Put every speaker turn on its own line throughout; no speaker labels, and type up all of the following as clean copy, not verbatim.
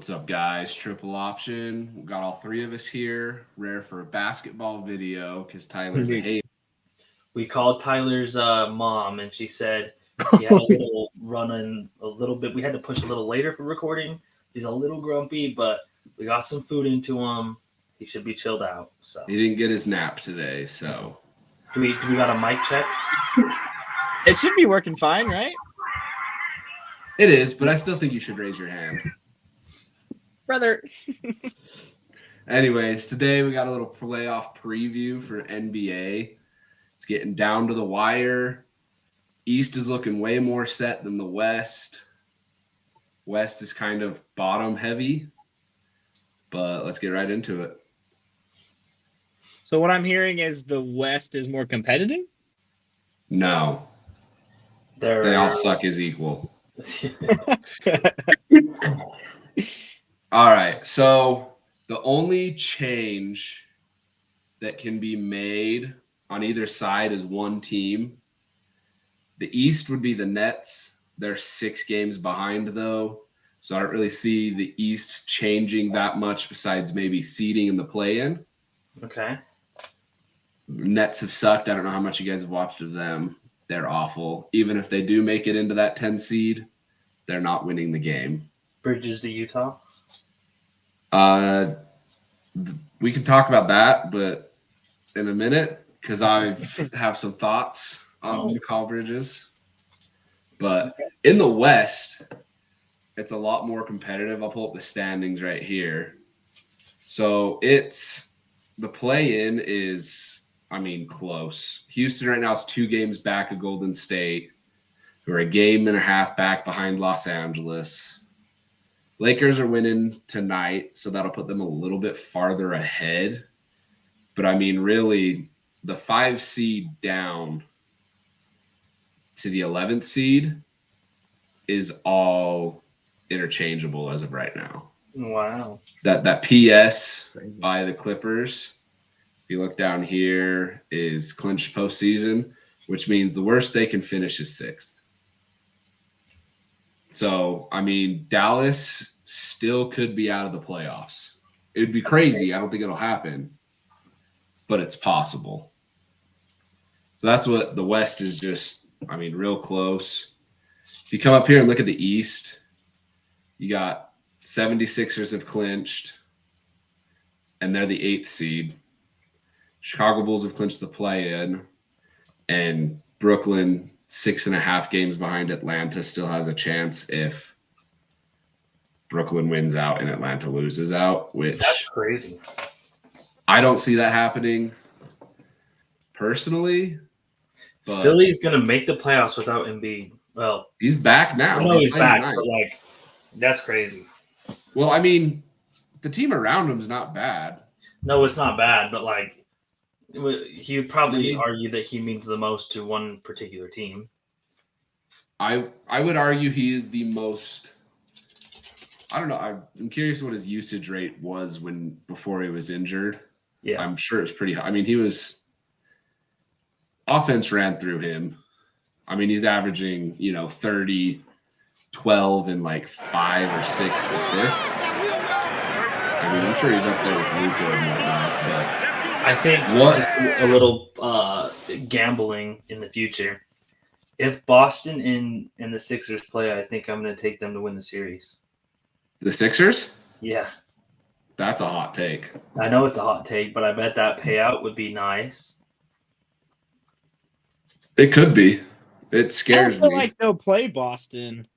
What's up, guys? Triple option. We got all three of us here. Rare for a basketball video because Tyler's a hater.
We called Tyler's mom, and she said he had a little run-in a little bit. We had to push a little later for recording. He's a little grumpy, but we got some food into him. He should be chilled out. So
He didn't get his nap today, so.
do we got a mic check?
It should be working fine, right?
It is, but I still think you should raise your hand.
Brother.
Anyways, today we got a little playoff preview for NBA. It's getting down to the wire. East is looking way more set than the West. West is kind of bottom heavy, but let's get right into it.
So what I'm hearing is the West is more competitive?
No. They all suck as equal. All right, so the only change that can be made on either side is one team. The East would be the Nets. They're 6 games behind, though, so I don't really see the East changing that much besides maybe seeding in the play-in.
Okay.
Nets have sucked. I don't know how much you guys have watched of them. They're awful. Even if they do make it into that 10 seed, they're not winning the game.
Bridges to Utah?
We can talk about that, but in a minute, because I have some thoughts on Mikal Bridges. But in the West, it's a lot more competitive. I'll pull up the standings right here. So the play-in is, close. Houston right now is 2 games back of Golden State, who are a game and a half back behind Los Angeles. Lakers are winning tonight, so that'll put them a little bit farther ahead. But, really, the 5 seed down to the 11th seed is all interchangeable as of right now.
Wow.
That PS by the Clippers, if you look down here, is clinched postseason, which means the worst they can finish is 6th. So, Dallas still could be out of the playoffs. It would be crazy. I don't think it'll happen, but it's possible. So that's what the West is just, real close. If you come up here and look at the East, you got 76ers have clinched, and they're the 8th seed. Chicago Bulls have clinched the play-in, and Brooklyn, 6.5 games behind Atlanta, still has a chance if Brooklyn wins out and Atlanta loses out, which
that's crazy.
I don't see that happening personally. But
Philly's going to make the playoffs without Embiid. Well,
he's back now.
I know he's back, but that's crazy.
Well, the team around him is not bad.
No, it's not bad, but he would probably argue that he means the most to one particular team.
I would argue he is the most. I don't know. I'm curious what his usage rate was before he was injured.
Yeah,
I'm sure it's pretty high. He was. Offense ran through him. He's averaging 30, 12, and 5 or 6 assists. I'm sure he's up there with Luka and whatnot. But
I think just a little gambling in the future. If Boston and the Sixers play, I think I'm going to take them to win the series.
The Sixers?
Yeah.
That's a hot take.
I know it's a hot take, but I bet that payout would be nice.
It could be. It scares me.
I feel like they'll play Boston.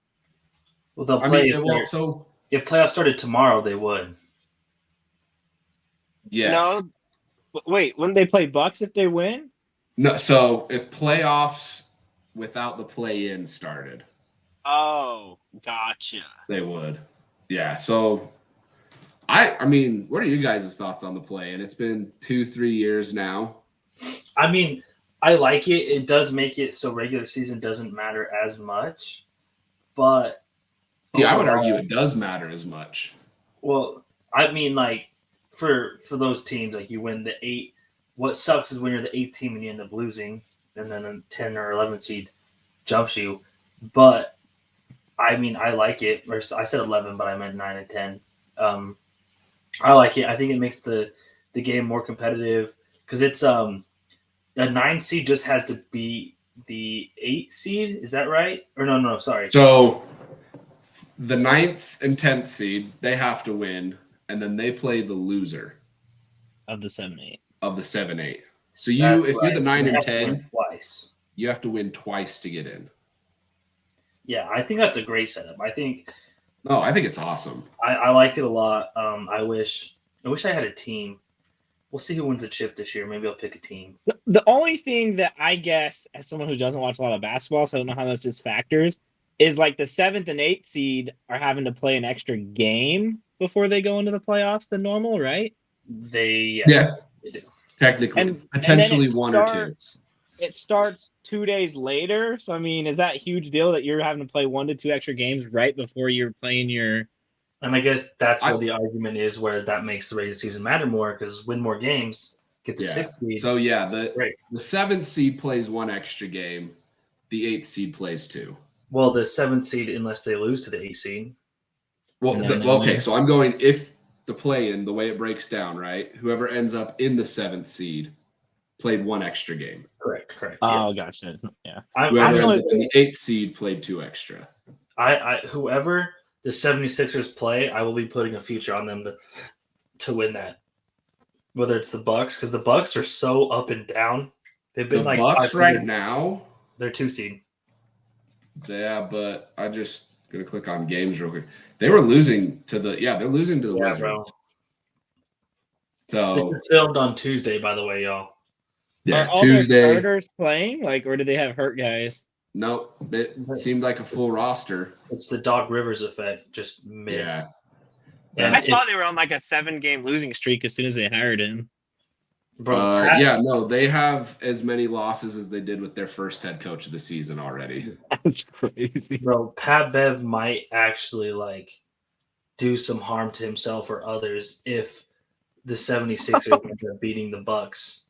Well, they'll play. If playoffs started tomorrow, they would.
Yes.
No. Wait, wouldn't they play Bucks if they win?
No. So if playoffs without the play-in started.
Oh, gotcha.
They would. Yeah. So what are you guys' thoughts on the play-in? It's been 2-3 years now.
I like it. It does make it so regular season doesn't matter as much, but
I would argue it does matter as much.
Well, for those teams, you win the 8. What sucks is when you're the 8th team and you end up losing, and then a 10 or 11 seed jumps you. But I like it. Or I said 11, but I meant 9 and 10. I like it. I think it makes the game more competitive because it's a 9 seed just has to beat the 8 seed. Is that right? Or no, sorry.
So the 9th and 10th seed, they have to win, and then they play the loser
of the 7-8.
of the 7-8. So
That's
if you're the
right.
9
They
and
have to win
10,
twice.
you have to win twice to get in.
Yeah, I think that's a great setup. I think
it's awesome.
I like it a lot. I wish I had a team. We'll see who wins the chip this year. Maybe I'll pick a team.
The only thing that I guess, as someone who doesn't watch a lot of basketball, so I don't know how much this factors, is like the 7th and 8th seed are having to play an extra game before they go into the playoffs than normal, right?
They
Yeah.
they do.
Technically, potentially
and
one or two.
It starts 2 days later. So, I mean, is that a huge deal that you're having to play 1 to 2 extra games right before you're playing your...
And I guess that's where the argument is where that makes the regular season matter more because win more games, get the 6th seed.
So, the 7th seed plays 1 extra game. The 8th seed plays 2.
Well, the 7th seed, unless they lose to the 8th seed.
Okay, so I'm going if the play-in, the way it breaks down, right? Whoever ends up in the 7th seed played 1 extra game.
Correct.
Oh, gotcha. Yeah.
Whoever ends up in the 8th seed played 2 extra.
Whoever the 76ers play, I will be putting a future on them to win that. Whether it's the Bucks, because the Bucks are so up and down. They've been
the Bucks right now.
They're 2 seed.
Yeah, but I just gonna click on games real quick. They were losing to the they're losing to the Wizards.
Bro.
So
this is filmed on Tuesday, by the way, y'all.
Yeah, are all
Tuesday.
Their starters playing, or did they have hurt guys?
Nope, it seemed like a full roster.
It's the Doc Rivers effect, just mid.
Yeah.
I saw they were on like a 7-game losing streak as soon as they hired him.
Bro,
they have as many losses as they did with their first head coach of the season already.
That's crazy.
Bro, Pat Bev might actually do some harm to himself or others if the 76ers end up beating the Bucks.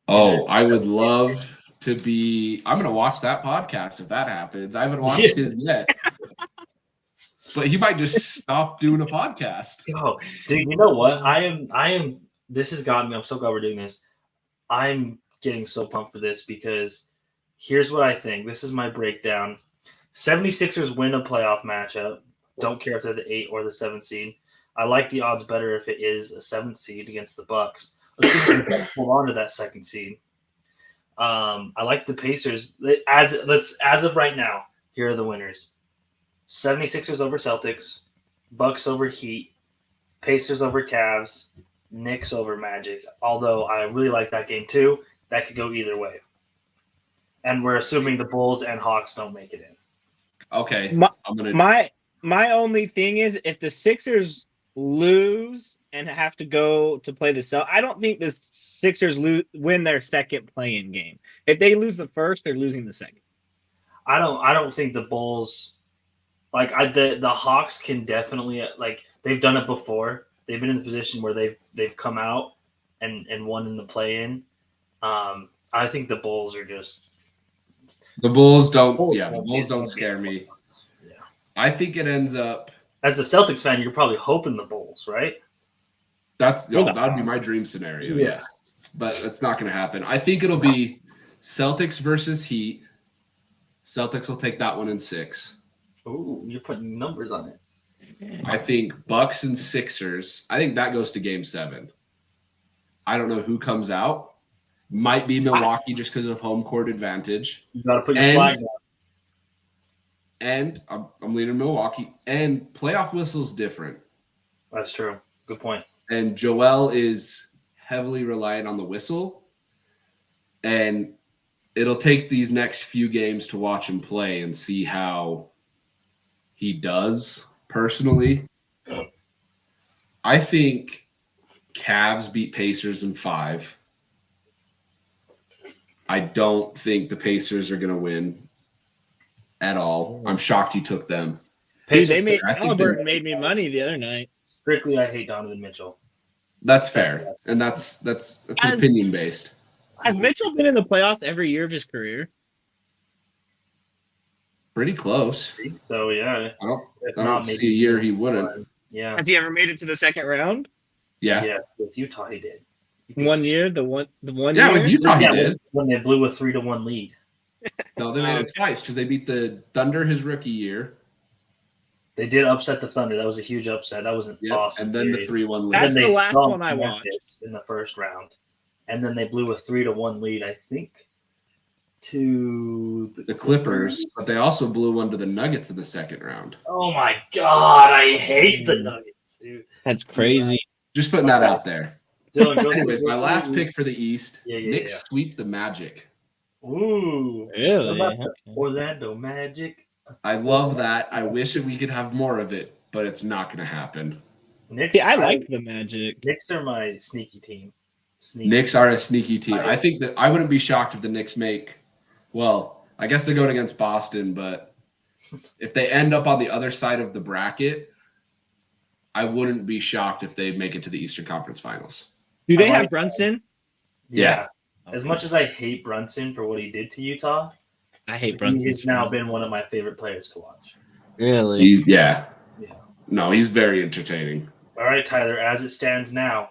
Oh, I would love to be. I'm gonna watch that podcast if that happens. I haven't watched his yet. But he might just stop doing a podcast.
Oh, dude, you know what? I am this has gotten me. I'm so glad we're doing this. I'm getting so pumped for this because here's what I think. This is my breakdown. 76ers win a playoff matchup. Don't care if they're the 8 or the 7 seed. I like the odds better if it is a 7th seed against the Bucks. Assuming they hold on to that 2nd seed. I like the Pacers. As of right now, here are the winners. 76ers over Celtics, Bucks over Heat, Pacers over Cavs, Knicks over Magic. Although I really like that game too. That could go either way. And we're assuming the Bulls and Hawks don't make it in.
Okay.
My only thing is if the Sixers lose and have to go to play the Celtics, I don't think the Sixers win their second play-in game. If they lose the first, they're losing the second.
I don't think the Bulls the Hawks can definitely they've done it before. They've been in a position where they've come out and won in the play-in. I think the Bulls are just
the Bulls don't scare me.
Yeah.
I think it ends up
as a Celtics fan, you're probably hoping the Bulls, right?
That would be my dream scenario, yes. But that's not going to happen. I think it'll be Celtics versus Heat. Celtics will take that one in 6.
Ooh, you're putting numbers on it.
I think Bucks and Sixers. I think that goes to Game 7. I don't know who comes out. Might be Milwaukee just because of home court advantage.
You got to put your flag down.
And I'm leaning Milwaukee. And playoff whistle's different.
That's true. Good point.
And Joel is heavily reliant on the whistle. And it'll take these next few games to watch him play and see how he does personally. I think Cavs beat Pacers in 5. I don't think the Pacers are going to win at all. I'm shocked you took them.
Pacers, Halliburton made me money the other night.
Strictly, I hate Donovan Mitchell.
That's fair, and that's opinion based.
Has Mitchell been in the playoffs every year of his career?
Pretty close.
So yeah,
I don't see a year he wouldn't.
Yeah.
Has he ever made it to the second round?
Yeah.
Yeah. With Utah, he did.
One year, the one
Yeah,
year.
with Utah he
Yeah,
did.
when they blew a 3-1 lead.
No, they made it twice because they beat the Thunder his rookie year.
They did upset the Thunder. That was a huge upset. That was an awesome
and then
series.
the 3-1 lead.
That's
Then
the
they
last
bumped
one I
Memphis in the first round, and then they blew a 3-1 lead, I think, to
the Clippers, but they also blew one to the Nuggets in the second round.
Oh my God, I hate the Nuggets, dude.
That's crazy.
Just putting that out there.
Dylan, go
Anyways, my last pick for the East,
Yeah,
Knicks sweep the Magic.
Ooh,
Really?
what about the Orlando Magic?
I love that. I wish that we could have more of it, but it's not going to happen.
Knicks.
See, I like the Magic.
Knicks are my sneaky team.
Knicks are a sneaky team. I think that I wouldn't be shocked if the Knicks make. Well, I guess they're going against Boston, but if they end up on the other side of the bracket, I wouldn't be shocked if they make it to the Eastern Conference Finals.
Do they have Brunson?
Yeah. As much as I hate Brunson for what he did to Utah,
I hate Brunson.
He's now been one of my favorite players to watch.
Really?
Yeah. No, he's very entertaining.
All right, Tyler. As it stands now,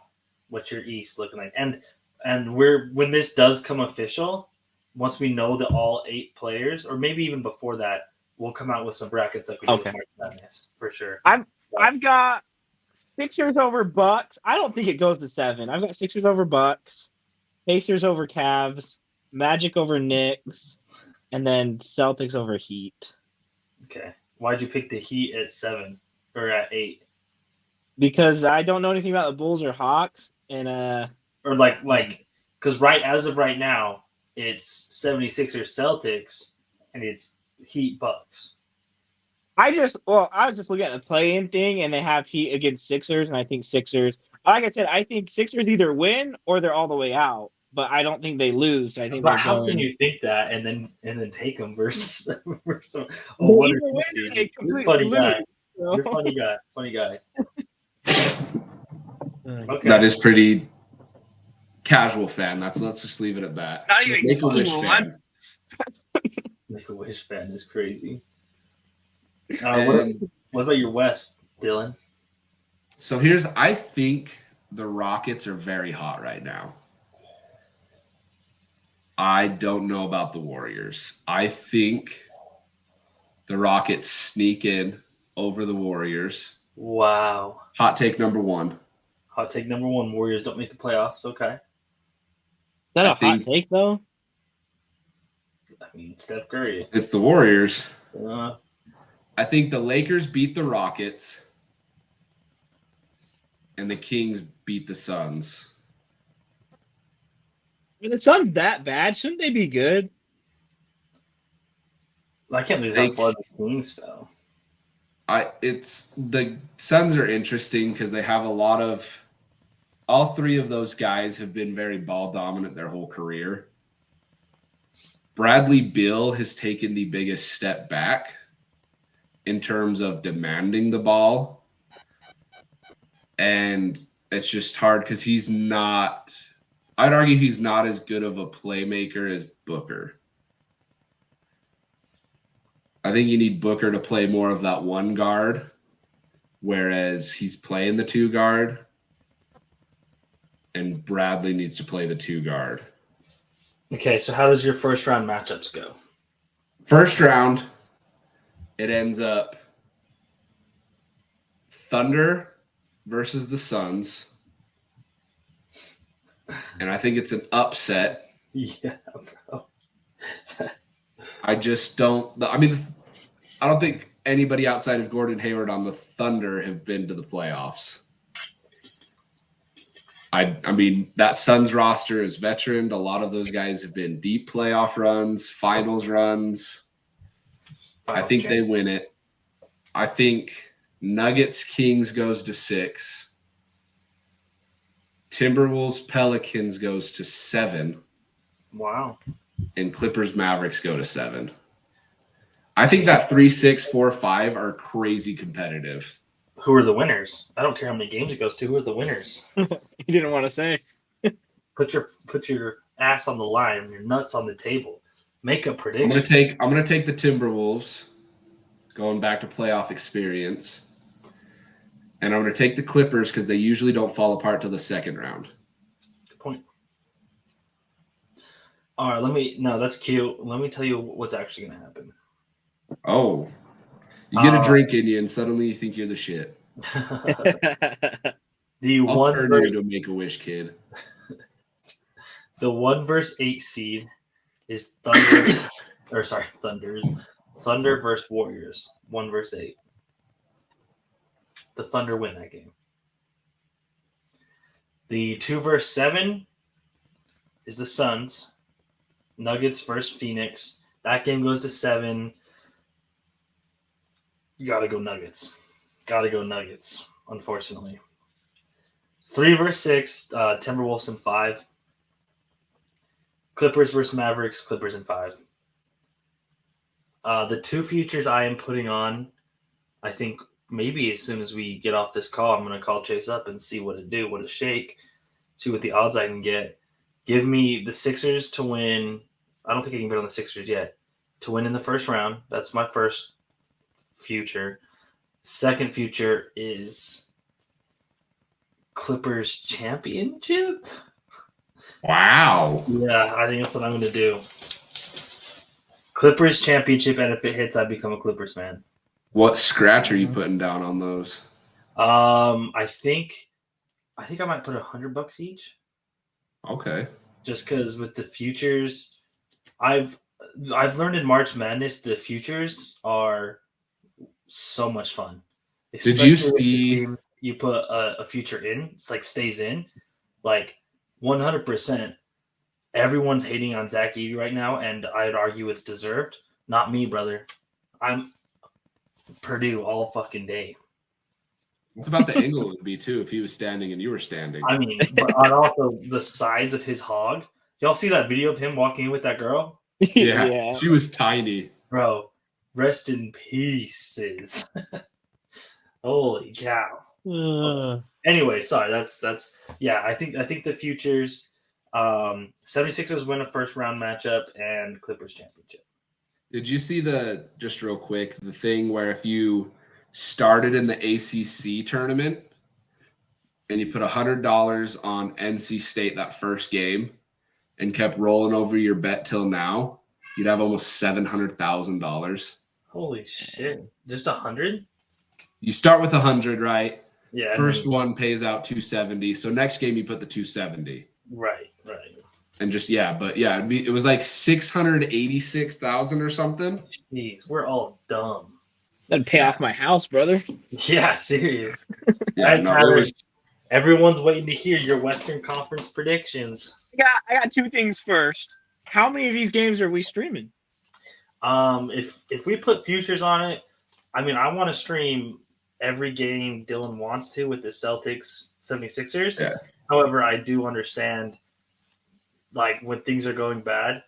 what's your East looking like? And when this does come official, once we know that all 8 players, or maybe even before that, we'll come out with some brackets like we did with March Madness for sure.
I've got Sixers over Bucks. I don't think it goes to 7. I've got Sixers over Bucks, Pacers over Cavs, Magic over Knicks, and then Celtics over Heat.
Okay. Why'd you pick the Heat at 7 or at 8?
Because I don't know anything about the Bulls or Hawks, and
or because as of right now, it's 76ers Celtics and it's Heat Bucks.
I was just looking at the play-in thing, and they have Heat against Sixers, and I think Sixers. Like I said, I think Sixers either win or they're all the way out, but I don't think they lose. I think.
But how can you think that and then take them versus a
one
or two seed? You're a funny guy. You're a funny guy. Funny guy. Okay.
That is pretty casual fan. Let's just leave it at that.
Not even
Make a Wish fan.
Make a Wish fan is crazy. What about your West, Dylan?
So I think the Rockets are very hot right now. I don't know about the Warriors. I think the Rockets sneak in over the Warriors.
Wow.
Hot take number 1.
Hot take number 1, Warriors don't make the playoffs. Okay.
Is that a hot take, though?
I mean, Steph Curry.
It's the Warriors. I think the Lakers beat the Rockets and the Kings beat the Suns.
Are the Suns that bad? Shouldn't they be good?
I can't believe how far the Kings fell.
The Suns are interesting because they have a lot of – all 3 of those guys have been very ball dominant their whole career. Bradley Beal has taken the biggest step back in terms of demanding the ball. And it's just hard because he's not – I'd argue he's not as good of a playmaker as Booker. I think you need Booker to play more of that 1 guard, whereas he's playing the 2 guard, and Bradley needs to play the 2 guard.
Okay, so how does your first round matchups go?
First round, it ends up Thunder versus the Suns. And I think it's an upset.
Yeah, bro.
I just don't – I mean, I don't think anybody outside of Gordon Hayward on the Thunder have been to the playoffs. I mean, that Suns roster is veteran. A lot of those guys have been deep playoff runs, finals runs. I think they win it. I think Nuggets Kings goes to 6. Timberwolves Pelicans goes to 7.
Wow.
And Clippers Mavericks go to 7. I think that 3-6, 4-5 are crazy competitive.
Who are the winners? I don't care how many games it goes to. Who are the winners?
You didn't want to say.
Put your ass on the line and your nuts on the table. Make a prediction.
I'm gonna take the Timberwolves, going back to playoff experience. And I'm going to take the Clippers because they usually don't fall apart till the second round.
Good point. All right, no, that's cute. Let me tell you what's actually going to happen.
Oh, you get a drink in you, and suddenly you think you're the shit. I'll turn you into a Make-A-Wish kid.
The 1 versus 8 seed is Thunder. Thunder versus Warriors. 1 versus 8. The Thunder win that game. The 2 versus 7 is the Suns. Nuggets versus Phoenix. That game goes to 7. You got to go Nuggets. Unfortunately. 3 versus 6, Timberwolves in 5. Clippers versus Mavericks, Clippers in 5. The 2 futures I am putting on, I think maybe as soon as we get off this call, I'm going to call Chase up and see what it shake, see what the odds I can get. Give me the Sixers to win. I don't think I can bet on the Sixers yet. To win in the first round. That's my first future. Second future is Clippers championship.
Wow.
Yeah, I think that's what I'm going to do. Clippers championship, and if it hits, I become a Clippers fan.
What scratch are you putting down on those?
I think I might put $100 each.
Okay.
Just because with the futures, I've learned in March Madness the futures are so much fun.
Did you see?
You put a future in, it's like stays in, like 100%. Everyone's hating on Zach Edey right now, and I'd argue it's deserved. Not me, brother. I'm Purdue all fucking day.
It's about the angle it would be too if he was standing and you were standing.
I mean, but also the size of his hog. Y'all see that video of him walking in with that girl?
Yeah. She was tiny.
Bro, rest in pieces. Holy cow. Anyway, sorry, that's yeah, I think the futures 76ers win a first round matchup and Clippers championship.
Did you see just real quick, the thing where if you started in the ACC tournament and you put $100 on NC State that first game and kept rolling over your bet till now, you'd have almost $700,000.
Holy shit. Just 100?
You start with 100, right?
Yeah.
First one pays out 270. So next game you put the 270.
Right.
And just it was like 686,000 or something.
Jeez, we're all dumb.
That'd pay off my house, brother.
Yeah, serious.
Yeah,
everyone's waiting to hear your Western Conference predictions.
I got 2 things first. How many of these games are we streaming?
If we put futures on it, I mean, I want to stream every game Dylan wants to with the Celtics 76ers.
Yeah.
However, I do understand, like, when things are going bad,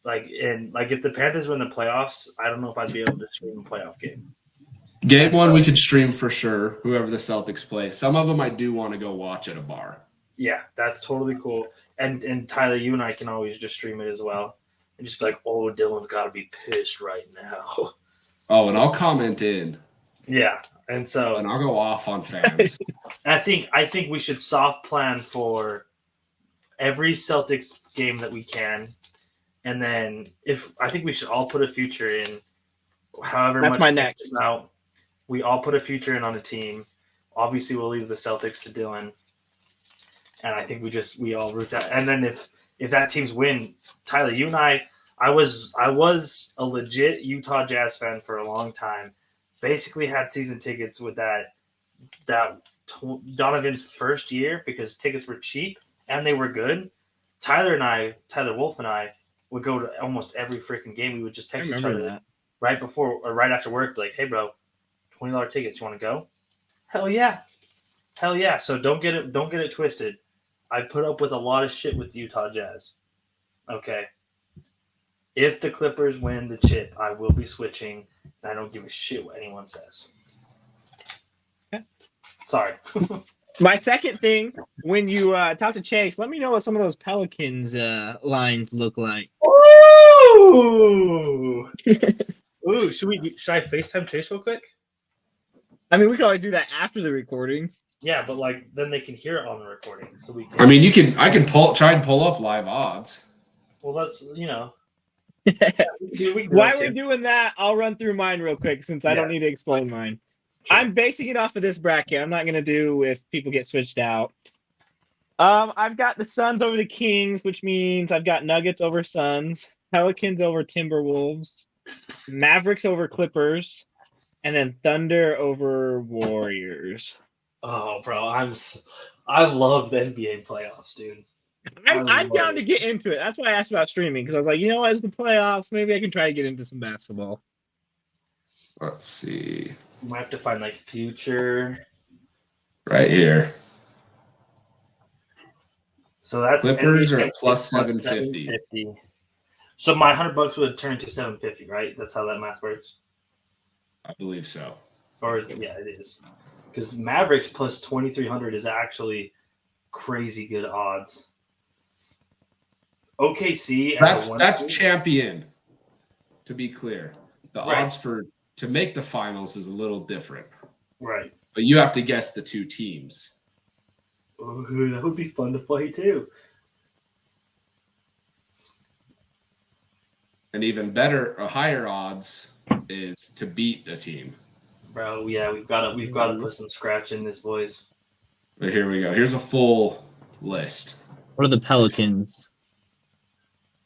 if the Panthers win the playoffs, I don't know if I'd be able to stream a playoff game.
Game 1 we could stream for sure, whoever the Celtics play. Some of them I do want to go watch at a bar.
Yeah, that's totally cool. And Tyler, you and I can always just stream it as well. And just be like, oh, Dylan's got to be pissed right now.
Oh, and I'll comment in.
Yeah, and
I'll go off on fans.
I think we should soft plan for every Celtics game that we can, and then I think we should all put a future in. However,
that's
much
my next.
Out, we all put a future in on the team. Obviously, we'll leave the Celtics to Dylan, and I think we all root that. And then if that team's win, Tyler, you and I was a legit Utah Jazz fan for a long time. Basically had season tickets with that Donovan's first year because tickets were cheap and they were good. Tyler Wolf and I would go to almost every freaking game. We would just text each other right before or right after work, like, "Hey, bro, $20 tickets. You want to go?" Hell yeah. So don't get it twisted. I put up with a lot of shit with the Utah Jazz. Okay. If the Clippers win the chip, I will be switching. And I don't give a shit what anyone says.
Okay.
Sorry.
My second thing, when you talk to Chase, let me know what some of those Pelicans lines look like.
Ooh! Ooh, should I FaceTime Chase real quick?
I mean, we could always do that after the recording.
Yeah, but like then they can hear it on the recording, so we can.
I mean, I can try and pull up live odds.
Well, that's we can do
While
that
we're
too.
doing that, I'll run through mine real quick since I don't need to explain mine.
Sure.
I'm basing it off of this bracket. I'm not going to do if people get switched out. I've got the Suns over the Kings, which means I've got Nuggets over Suns, Pelicans over Timberwolves, Mavericks over Clippers, and then Thunder over Warriors.
Oh, bro, I love the NBA playoffs, dude.
I'm down to get into it. That's why I asked about streaming, because I was like, you know what, it's the playoffs. Maybe I can try to get into some basketball.
Let's see.
You might have to find like future.
Right here.
So that's
Clippers
NBA
are at plus
plus
750.
So my $100 would turn into 750, right? That's how that math works.
I believe so.
Or yeah, it is. Because Mavericks plus 2,300 is actually crazy good odds. OKC.
That's champion. To be clear, the odds to make the finals is a little different.
Right.
But you have to guess the two teams.
Ooh, that would be fun to play too.
And even better, or higher odds is to beat the team.
Bro, yeah, we've got to put some scratch in this, boys.
But here we go. Here's a full list.
What are the Pelicans?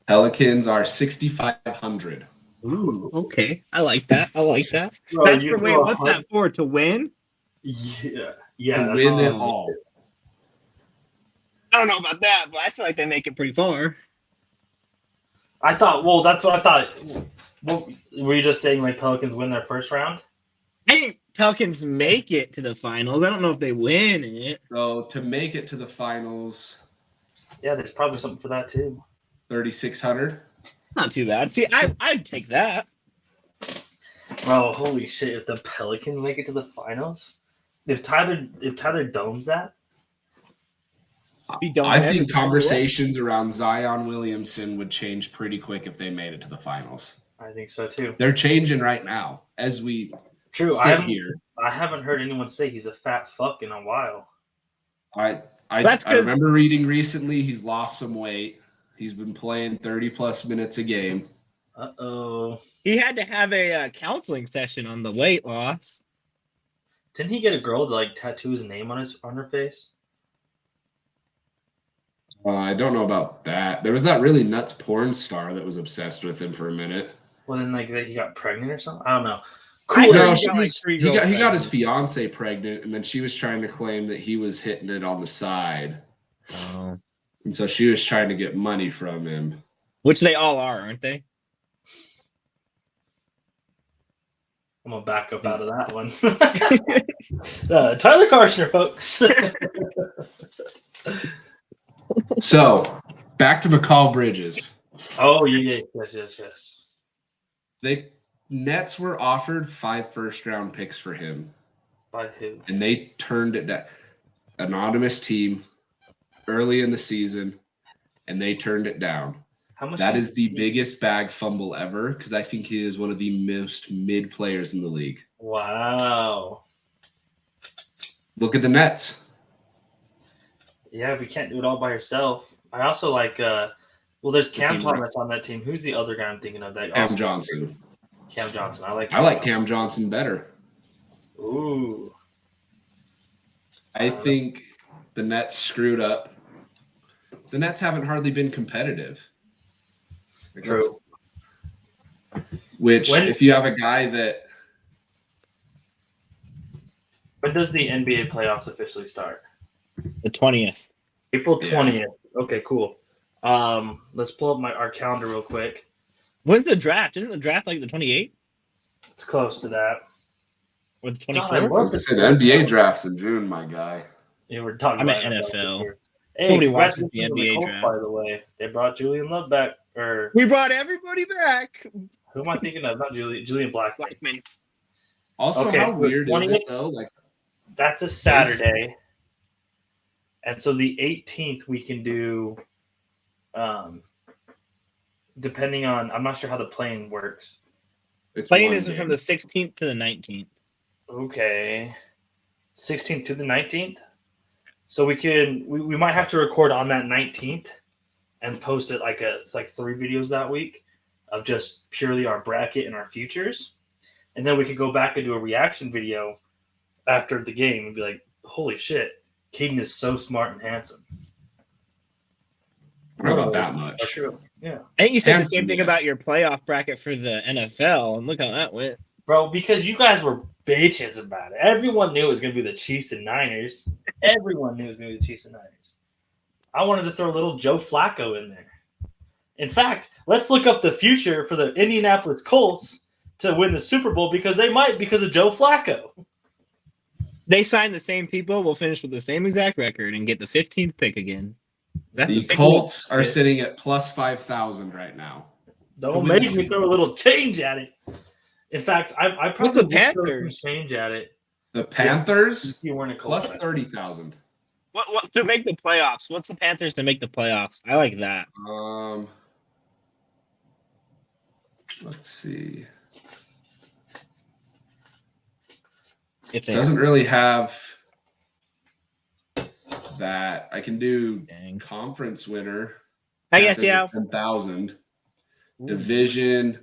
Pelicans are 6,500.
Ooh, okay. I like that. Bro, that's for what's that for? To win?
Yeah.
To win it all.
I don't know about that, but I feel like they make it pretty far.
I thought. Well, that's what I thought. What, were you just saying like Pelicans win their first round?
I think Pelicans make it to the finals. I don't know if they win it.
So to make it to the finals,
yeah, there's probably something for that too.
3,600.
Not too bad. See, I'd take that.
Bro, holy shit! If the Pelicans make it to the finals, if Tyler domes that,
I think conversations around Zion Williamson would change pretty quick if they made it to the finals.
I think so too.
They're changing right now as we sit here.
I haven't heard anyone say he's a fat fuck in a while.
I remember reading recently he's lost some weight. He's been playing 30-plus minutes a game.
Uh-oh.
He had to have a counseling session on the weight loss.
Didn't he get a girl to like tattoo his name on her face?
I don't know about that. There was that really nuts porn star that was obsessed with him for a minute.
Well, then like he got pregnant or something. I don't know.
Cool. No, he got his fiance pregnant, and then she was trying to claim that he was hitting it on the side.
Oh.
And so she was trying to get money from him.
Which they all are, aren't they?
I'm going to back up out of that one. Tyler Karshner, folks.
So, back to McCall Bridges.
Oh, yeah. Yes.
The Nets were offered 5 first-round picks for him.
By who?
And they turned it down. Anonymous team early in the season, and they turned it down.
How much?
That is the biggest bag fumble ever, because I think he is one of the most mid players in the league.
Wow.
Look at the Nets.
Yeah, we can't do it all by yourself. I also like, there's Cam Thomas on that team. Who's the other guy I'm thinking of?
Cam Johnson.
Cam Johnson. I like
Cam Johnson better.
Ooh.
I think the Nets screwed up. The Nets haven't hardly been competitive.
True.
If you have a guy that...
When does the NBA playoffs officially start?
The 20th.
April 20th. Yeah. Okay, cool. Let's pull up our calendar real quick.
When's the draft? Isn't the draft like the 28th?
It's close to that.
Or the 24th?
I said NBA drafts in June, my guy.
Yeah, we're talking
about NFL. Hey, nobody watches the NBA draft.
By the way, they brought Julian Love back.
We brought everybody back.
Who am I thinking of? Not Julian Blackmon.
Also, how weird is it though? Like,
that's a Saturday, and so the 18th we can do. Depending on, I'm not sure how the play-in works.
Play-in is from the 16th to the 19th.
Okay. 16th to the 19th. So we might have to record on that 19th and post it like 3 videos that week of just purely our bracket and our futures. And then we could go back and do a reaction video after the game and be like, holy shit, Caden is so smart and handsome.
I don't know about that much.
True. Yeah.
I think you said the
Handsome,
same thing
yes.
about your playoff bracket for the NFL, and look how that went.
Bro, because you guys were bitches about it. Everyone knew it was going to be the Chiefs and Niners. Everyone knew it was going to be the Chiefs and Niners. I wanted to throw a little Joe Flacco in there. In fact, let's look up the future for the Indianapolis Colts to win the Super Bowl because they might because of Joe Flacco.
They signed the same people. We'll finish with the same exact record and get the 15th pick again. That's
The
pick
Colts
we'll
are
get.
sitting at plus 5,000 right now.
Don't make me throw a little change at it. In fact, I probably
the
would throw some
Panthers?
change at it.
The Panthers
If you weren't a Colts
plus
fan.
30,000.
What to make the playoffs? What's the Panthers to make the playoffs? I like that.
Let's see.
If they
Doesn't really have that. I can do
Dang.
conference winner.
I guess, yeah.
10,000.
Ooh,
Division.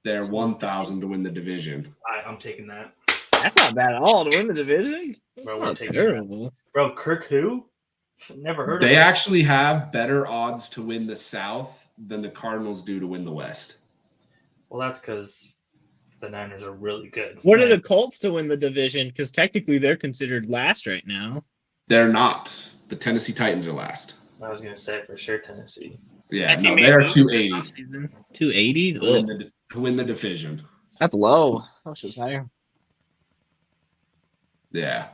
They're 1,000 to win the division.
I'm taking that.
That's not bad at all to win the division. That's
Bro, we're
not
taking
terrible.
Bro, Kirk who? Never heard
They
of him.
actually have better odds to win the South than the Cardinals do to win the West.
Well, that's because the Niners are really good.
What are the Colts to win the division? Because technically they're considered last right now.
They're not. The Tennessee Titans are last.
I was going to say for sure Tennessee.
Yeah, no, they're 280
280?
to win the division.
That's low. That was higher.
Yeah.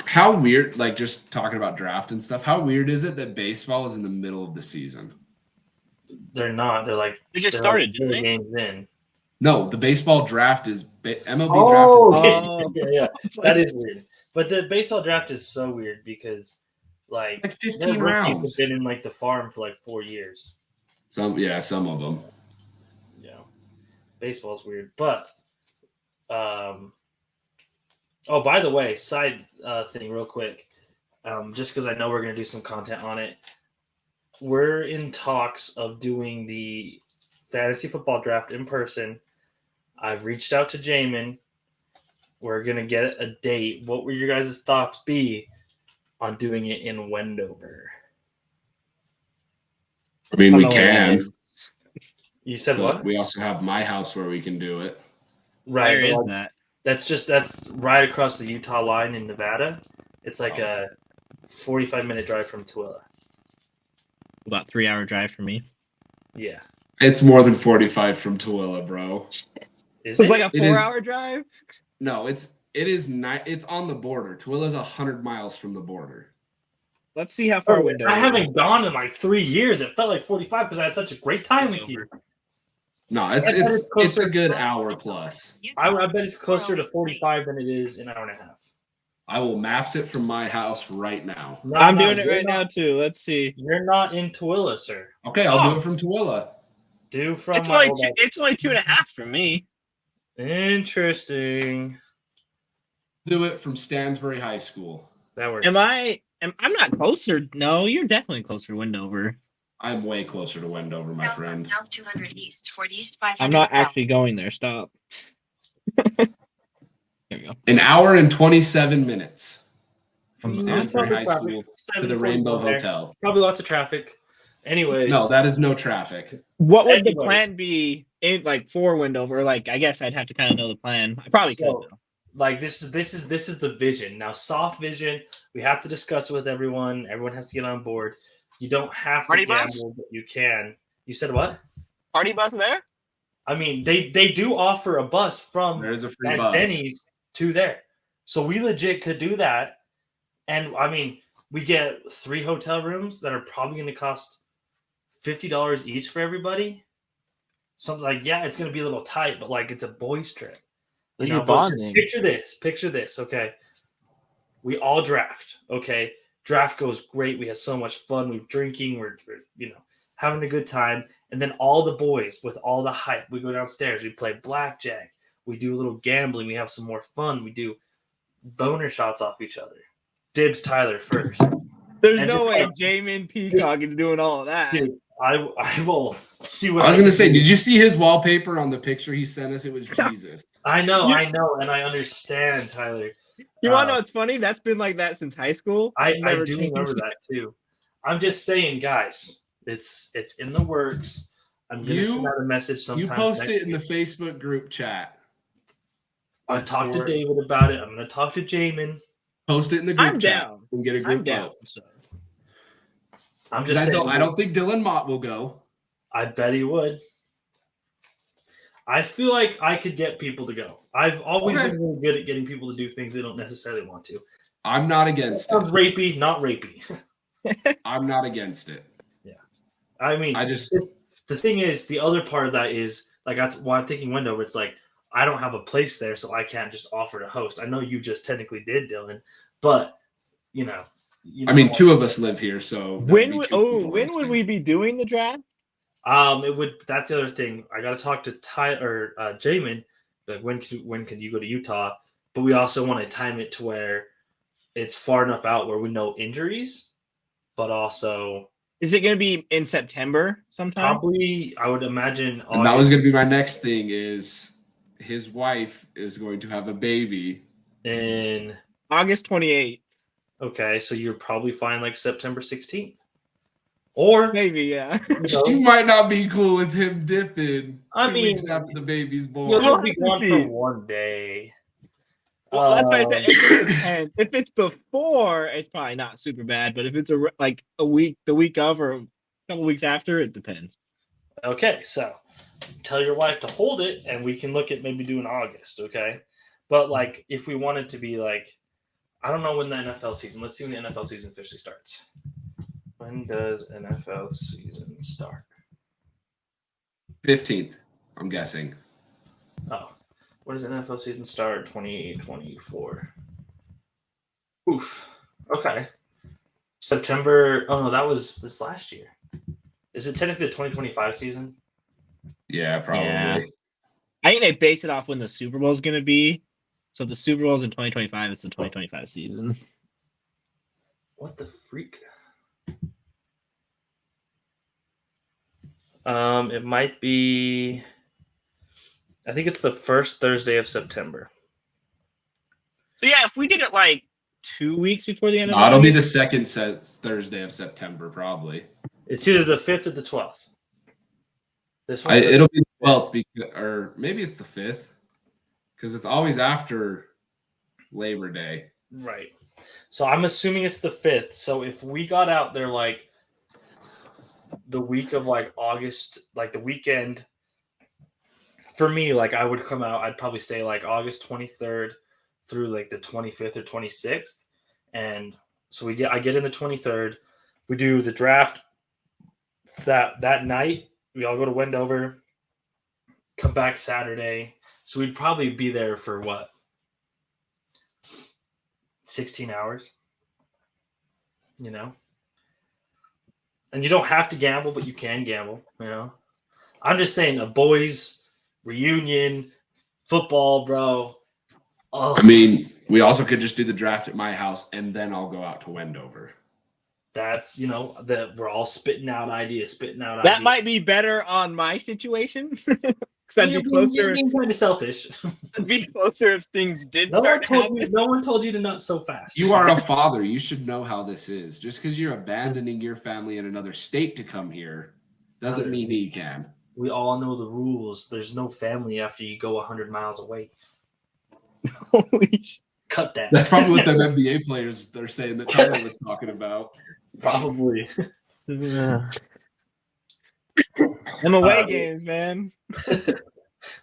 How weird, like just talking about draft and stuff, how weird is it that baseball is in the middle of the season?
They're not. They're like
They just
they're
started,
like 4
didn't they?
games in.
No, the baseball draft is MLB draft is
okay. Yeah. That is weird. But the baseball draft is so weird because like
15
their rookies
rounds.
have been in like the farm for like 4 years.
Some of them.
Yeah. Baseball's weird. But oh, by the way, side thing real quick. Just because I know we're gonna do some content on it. We're in talks of doing the fantasy football draft in person. I've reached out to Jamin. We're going to get a date. What would your guys' thoughts be on doing it in Wendover?
I mean, we can.
You said
But
what?
we also have my house where we can do it.
Right.
Where is
like,
that?
That's right across the Utah line in Nevada. It's like a 45-minute drive from Tooele.
About 3-hour drive for me.
Yeah.
It's more than 45 from Tooele, bro.
Is
It's
it?
like a
It is-
4-hour drive?
No, it's on the border. Tooele's 100 miles from the border.
Let's see how far Wendover
I
is.
haven't gone in like 3 years. It felt like 45 because I had such a great time with you.
No, it's
I bet it's
it's
closer.
a good hour plus.
I bet it's closer to 45 than it is an hour and a half.
I will maps it from my house right now.
No,
I'm
no,
doing it
you're
right
not-
now too. Let's see.
You're not in Tooele, sir.
Okay, I'll do it from Tooele.
Do from
It's
my
only
old
two, it's only 2.5 for me.
Interesting.
Do it from Stansbury High School.
That works.
I'm not closer. No, you're definitely closer to Wendover.
I'm way closer to Wendover, my friend.
South 200 east toward east 500
I'm not
south.
actually going there. Stop. There you go.
An hour and 27 minutes from
Mm,
Stansbury
probably
High School to the
7:45
Rainbow
there.
Hotel.
Probably lots of traffic. Anyways.
No, that is no traffic.
What would the
Anyways.
plan be in like for Wendover? Like, I guess I'd have to kind of know the plan. I probably
So,
could though.
like this is the vision. Now, soft vision, we have to discuss it with everyone. Everyone has to get on board. You don't have to
Party
gamble,
bus?
but you can. You said what?
Party bus there?
I mean, they do offer a bus from
There is a free
that
bus.
Denny's to there. So we legit could do that. And I mean, we get 3 hotel rooms that are probably going to cost $50 each for everybody. Something like, yeah, it's going to be a little tight, but like it's a boys trip.
You're
know, but
bonding.
Picture this, okay? We all draft, okay? Draft goes great. We have so much fun. We're drinking. We're having a good time. And then all the boys with all the hype, we go downstairs. We play blackjack. We do a little gambling. We have some more fun. We do boner shots off each other. Dibs Tyler first.
There's
And
no
just
way
like-
Jamin Peacock is doing all of that.
Dude, I will see what
I was
can
gonna say,
do.
did you see his wallpaper on the picture he sent us? It was Jesus.
I know,
Yeah.
and I understand, Tyler.
You want to know what's funny? That's been like that since high school.
I
Never
do
changed.
remember that too. I'm just saying, guys, it's in the works. I'm gonna send out a message sometime.
You post
next
it in the
week.
Facebook group chat.
I talked to
Or
David about it. I'm gonna talk to Jamin.
Post it in the group
I'm
chat
down.
and get a
I'm
group
down.
vote.
So.
I'm
Because
just saying.
I don't think Dylan Mott will go.
I bet he would. I feel like I could get people to go. I've always
Okay.
been really good at getting people to do things they don't necessarily want to.
I'm not
That
against
sounds
it.
rapey, not rapey.
I'm not against it.
I mean,
I just
the thing is, the other part of that is like that's why I'm thinking Wendover. It's like I don't have a place there, so I can't just offer to host. I know you just technically did, Dylan, but you know.
I mean, two of us live here, so that
When
be
would
two people
when would we be doing the draft?
It would. That's the other thing. I got to talk to Ty or Jamin. Like when can you go to Utah? But we also want to time it to where it's far enough out where we know injuries, but also
Is it going to be in September sometime?
probably I would imagine.
And that was going to be my next thing. Is his wife is going to have a baby
in
August 28th.
okay, so you're probably fine like September 16th, or
Maybe, yeah.
you know,
She might not be cool with him dipping
I
2
mean,
weeks after the baby's born.
you'll
We'll
be
have to
gone
see.
for one day.
Well, that's why I said
Um,
it just depends. If it's before, it's probably not super bad. But if it's a week, the week of, or a couple weeks after, it depends.
Okay, so tell your wife to hold it, and we can look at maybe doing August. Okay, but like if we want it to be like, I don't know when the NFL season. Let's see when the NFL season officially starts. When does NFL season start?
15th, I'm guessing.
Oh, when does NFL season start? 2024. Oof. Okay. September. Oh no, that was this last year. Is it technically the 2025 season?
Yeah, probably.
Yeah. I think they base it off when the Super Bowl is going to be. So if the Super Bowl is in 2025, it's the 2025 season.
What the freak? It might be. I think it's the first Thursday of September.
So yeah, if we did it like 2 weeks before the end of
No, it'll be the second Thursday of September, probably.
It's either the 5th or the 12th. This one.
It'll be the 12th, or maybe it's the 5th, because it's always after Labor Day.
Right. So I'm assuming it's the 5th. So if we got out there like the week of like August, like the weekend, for me, like I would come out, I'd probably stay like August 23rd through like the 25th or 26th. And so I get in the 23rd. We do the draft that night. We all go to Wendover, come back Saturday. So we'd probably be there for what? 16 hours, you know? And you don't have to gamble, but you can gamble, you know? I'm just saying a boys reunion, football, bro. Oh,
I mean, we also could just do the draft at my house, and then I'll go out to Wendover.
that's, that we're all spitting out ideas.
That might be better on my situation. Because I'd be closer.
You're being kind of selfish.
I'd be closer if things did
No
start happening.
one told you to nut so fast.
You are a father. You should know how this is. Just because you're abandoning your family in another state to come here doesn't mean he can.
We all know the rules. There's no family after you go 100 miles away.
Holy shit.
Cut that.
That's probably what them NBA players are saying that Tyler was talking about.
Probably.
Them away games, man.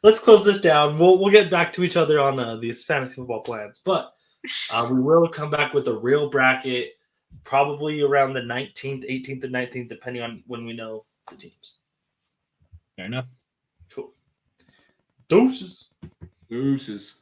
Let's close this down. We'll get back to each other on these fantasy football plans, but we will come back with a real bracket probably around the 19th, 18th, or 19th, depending on when we know the teams.
Fair enough.
Cool. Deuces.
Deuces.